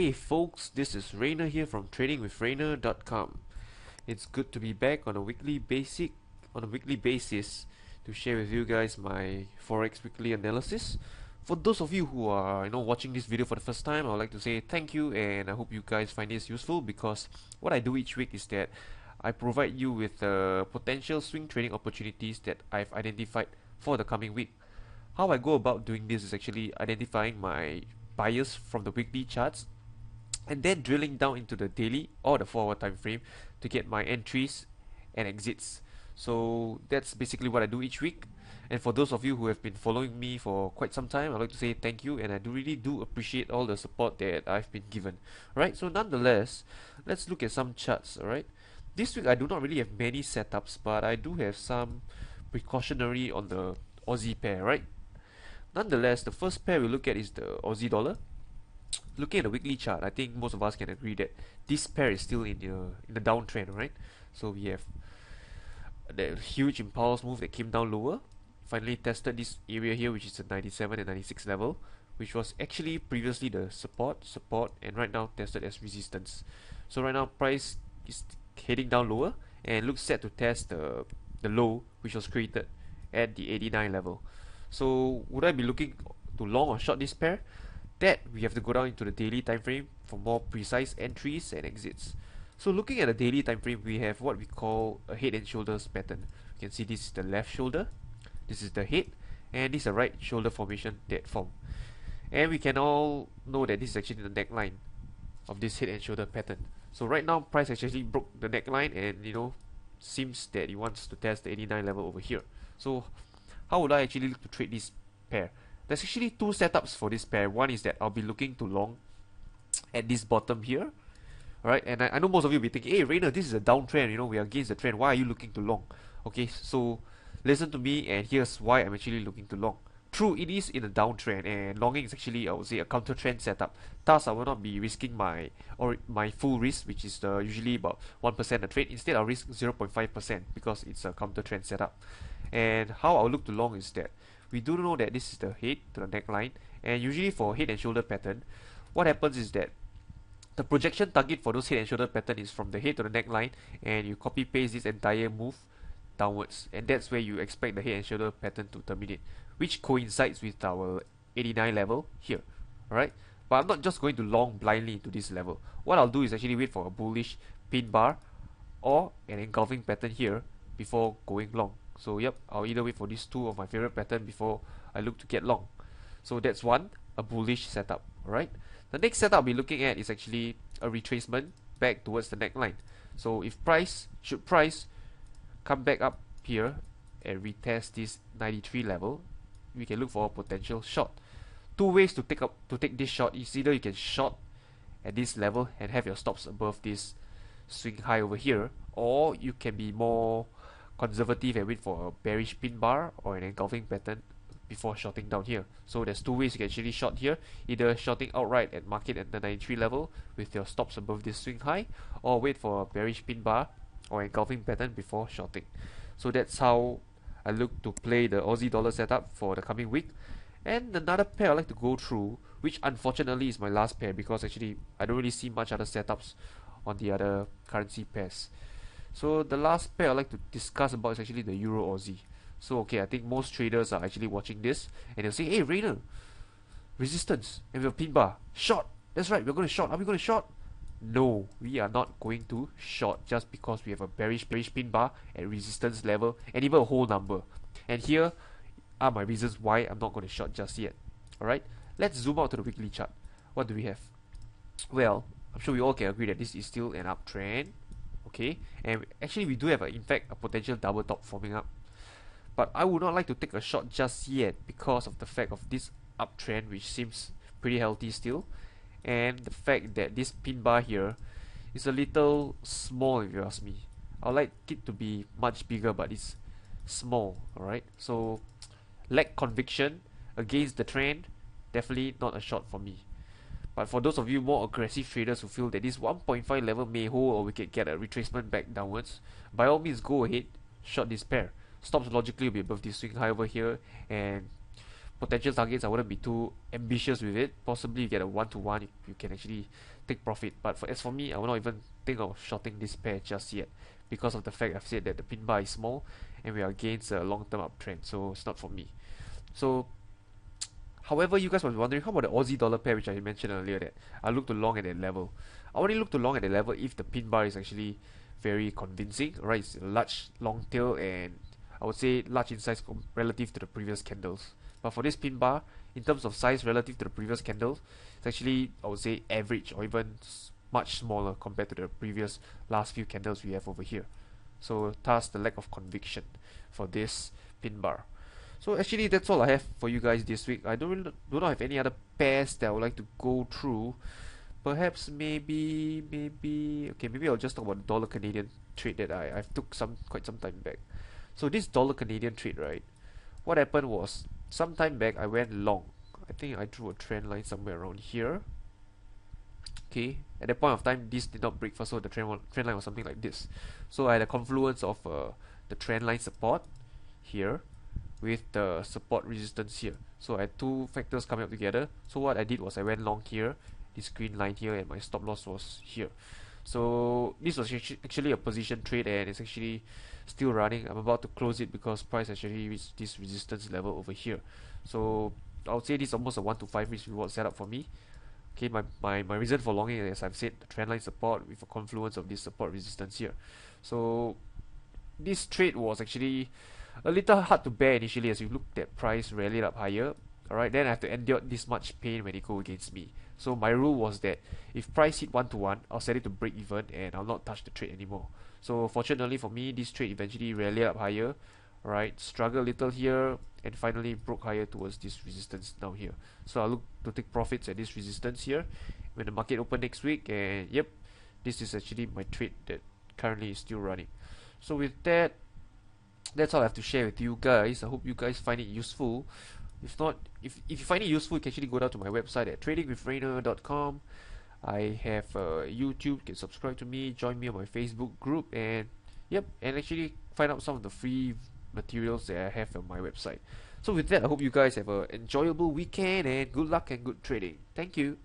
Hey folks, this is Rainer here from tradingwithrainer.com. It's good to be back on a weekly basis to share with you guys my Forex weekly analysis. For those of you who are watching this video for the first time, I would like to say thank you, and I hope you guys find this useful, because what I do each week is that I provide you with potential swing trading opportunities that I've identified for the coming week. How I go about doing this is actually identifying my buyers from the weekly charts and then drilling down into the daily or the 4 hour time frame to get my entries and exits. So that's basically what I do each week. And for those of you who have been following me for quite some time, I'd like to say thank you, and I really do appreciate all the support that I've been given. Right, so nonetheless, let's look at some charts. Alright, this week I do not really have many setups, but I do have some precautionary on the Aussie pair. Right, nonetheless, the first pair we look at is the Aussie dollar. Looking at the weekly chart, I think most of us can agree that this pair is still in the downtrend, right? So we have the huge impulse move that came down lower, finally tested this area here, which is the 97 and 96 level, which was actually previously the support, and right now tested as resistance. So right now price is heading down lower and looks set to test the low, which was created at the 89 level. So would I be looking to long or short this pair? That we have to go down into the daily time frame for more precise entries and exits. So looking at the daily time frame, we have what we call a head and shoulders pattern. You can see this is the left shoulder, this is the head, and this is the right shoulder formation that form. And we can all know that this is actually the neckline of this head and shoulder pattern. So right now price actually broke the neckline, and seems that it wants to test the 89 level over here. So how would I actually look to trade this pair? There's actually two setups for this pair. One is that I'll be looking to long at this bottom here. Alright, and I know most of you will be thinking, hey Rainer, this is a downtrend, we are against the trend. Why are you looking to long? Okay, so listen to me, and here's why I'm actually looking to long. True, it is in a downtrend, and longing is actually, I would say, a counter trend setup. Thus, I will not be risking my full risk, which is usually about 1% a trade. Instead, I'll risk 0.5% because it's a counter trend setup. And how I'll look to long is that we do know that this is the head to the neckline, and usually for head and shoulder pattern, what happens is that the projection target for those head and shoulder pattern is from the head to the neckline, and you copy paste this entire move downwards, and that's where you expect the head and shoulder pattern to terminate, which coincides with our 89 level here. Alright, but I'm not just going to long blindly to this level. What I'll do is actually wait for a bullish pin bar or an engulfing pattern here before going long. So yep, I'll either wait for these two of my favorite pattern before I look to get long. So that's one, a bullish setup. Alright, the next setup I'll be looking at is actually a retracement back towards the neckline. So if price come back up here and retest this 93 level, we can look for a potential short. Two ways to take this short is either you can short at this level and have your stops above this swing high over here, or you can be more conservative and wait for a bearish pin bar or an engulfing pattern before shorting down here. So there's two ways you can actually short here, either shorting outright at market at the 93 level with your stops above this swing high, or wait for a bearish pin bar or engulfing pattern before shorting. So that's how I look to play the Aussie dollar setup for the coming week. And another pair I like to go through, which unfortunately is my last pair, because actually I don't really see much other setups on the other currency pairs. So the last pair I'd like to discuss about is actually the Euro Aussie. So okay, I think most traders are actually watching this and they'll say, hey Rainer, resistance and we have pin bar, short. That's right, we're going to short. Are we going to short? No, we are not going to short just because we have a bearish pin bar at resistance level and even a whole number. And here are my reasons why I'm not going to short just yet. Alright, let's zoom out to the weekly chart. What do we have? Well, I'm sure we all can agree that this is still an uptrend. Okay, and actually we do have in fact a potential double top forming up, but I would not like to take a short just yet because of the fact of this uptrend, which seems pretty healthy still, and the fact that this pin bar here is a little small if you ask me. I'd like it to be much bigger, but it's small. Alright, so lack conviction against the trend, definitely not a short for me. But for those of you more aggressive traders who feel that this 1.5 level may hold or we can get a retracement back downwards, by all means go ahead, short this pair. Stops logically will be above this swing high over here, and potential targets, I wouldn't be too ambitious with it. Possibly you get a 1-to-1, you can actually take profit. But as for me, I will not even think of shorting this pair just yet, because of the fact I've said that the pin bar is small and we are against a long-term uptrend, so it's not for me. So, however, you guys were wondering, how about the Aussie dollar pair, which I mentioned earlier, that I look to long at that level. I only look to long at that level if the pin bar is actually very convincing, right? It's a large long tail, and I would say large in size relative to the previous candles. But for this pin bar, in terms of size relative to the previous candles, it's actually, I would say, average, or even much smaller compared to the previous last few candles we have over here. So thus the lack of conviction for this pin bar. So actually that's all I have for you guys this week. I do not have any other pairs that I would like to go through. Perhaps maybe I'll just talk about the dollar Canadian trade that I've took quite some time back. So this dollar Canadian trade, right? What happened was, some time back I went long. I think I drew a trend line somewhere around here. Okay, at that point of time this did not break first, so the trend line was something like this. So I had a confluence of the trend line support here with the support resistance here. So I had two factors coming up together. So what I did was I went long here, this green line here, and my stop loss was here. So this was actually a position trade, and it's actually still running. I'm about to close it because price actually reached this resistance level over here. So I would say this is almost a 1-to-5 risk reward setup for me. Okay, my reason for longing, as I've said, the trendline support with a confluence of this support resistance here. So this trade was actually a little hard to bear initially, as you looked at price rallied up higher. Alright, then I have to endure this much pain when it go against me. So my rule was that if price hit 1-to-1, I'll set it to break even and I'll not touch the trade anymore. So fortunately for me, this trade eventually rallied up higher. Alright, struggled a little here and finally broke higher towards this resistance down here. So I'll look to take profits at this resistance here when the market open next week, and yep, this is actually my trade that currently is still running. So with that, that's all I have to share with you guys. I hope you guys find it useful. If not, if you find it useful, you can actually go down to my website at tradingwithrainer.com. I have YouTube, you can subscribe to me, join me on my Facebook group, and yep, and actually find out some of the free materials that I have on my website. So with that, I hope you guys have an enjoyable weekend and good luck and good trading. Thank you.